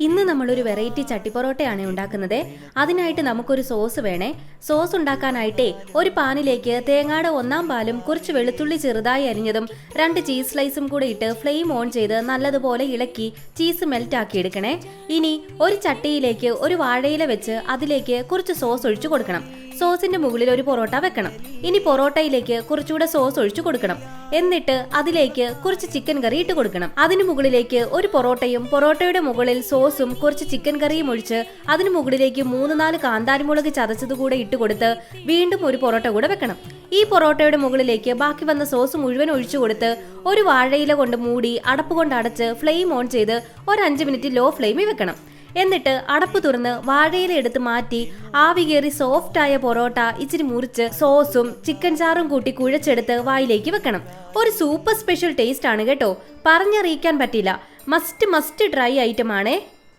ഇന്ന് നമ്മളൊരു വെറൈറ്റി ചട്ടിപ്പൊറോട്ടയാണ് ഉണ്ടാക്കുന്നത്. അതിനായിട്ട് നമുക്കൊരു സോസ് വേണേ. സോസ് ഉണ്ടാക്കാനായിട്ടേ ഒരു പാനിലേക്ക് തേങ്ങയുടെ 1 പാലും കുറച്ച് വെളുത്തുള്ളി ചെറുതായി അരിഞ്ഞതും 2 ചീസ് സ്ലൈസും കൂടെ ഇട്ട് ഫ്ലെയിം ഓൺ ചെയ്ത് നല്ലതുപോലെ ഇളക്കി ചീസ് മെൽറ്റ് ആക്കി എടുക്കണേ. ഇനി ഒരു ചട്ടിയിലേക്ക് ഒരു വാഴയില വെച്ച് അതിലേക്ക് കുറച്ച് സോസ് ഒഴിച്ചു കൊടുക്കണം. സോസിന്റെ മുകളിൽ ഒരു പൊറോട്ട വെക്കണം. ഇനി പൊറോട്ടയിലേക്ക് കുറച്ചുകൂടെ സോസ് ഒഴിച്ചു കൊടുക്കണം. എന്നിട്ട് അതിലേക്ക് കുറച്ച് ചിക്കൻ കറി ഇട്ട് കൊടുക്കണം. അതിന് മുകളിലേക്ക് ഒരു പൊറോട്ടയും പൊറോട്ടയുടെ മുകളിൽ സോസും കുറച്ച് ചിക്കൻ കറിയും ഒഴിച്ച് അതിന് മുകളിലേക്ക് 3-4 കാന്താരിമുളക് ചതച്ചത് കൂടെ ഇട്ട് കൊടുത്ത് വീണ്ടും ഒരു പൊറോട്ട കൂടെ വെക്കണം. ഈ പൊറോട്ടയുടെ മുകളിലേക്ക് ബാക്കി വന്ന സോസ് മുഴുവൻ ഒഴിച്ചു കൊടുത്ത് ഒരു വാഴയില കൊണ്ട് മൂടി അടപ്പ് കൊണ്ട് അടച്ച് ഫ്ലെയിം ഓൺ ചെയ്ത് ഒരു 5 മിനിറ്റ് ലോ ഫ്ലെയിമിൽ വെക്കണം. എന്നിട്ട് അടപ്പ് തുറന്ന് വാഴയില എടുത്ത് മാറ്റി ആവി കയറി സോഫ്റ്റായ പൊറോട്ട ഇച്ചിരി മുറിച്ച് സോസും ചിക്കൻ ചാറും കൂട്ടി കുഴച്ചെടുത്ത് വായിലേക്ക് വെക്കണം. ഒരു സൂപ്പർ സ്പെഷ്യൽ ടേസ്റ്റ് ആണ് കേട്ടോ, പറഞ്ഞറിയിക്കാൻ പറ്റില്ല. മസ്റ്റ് ട്രൈ ഐറ്റം ആണേ.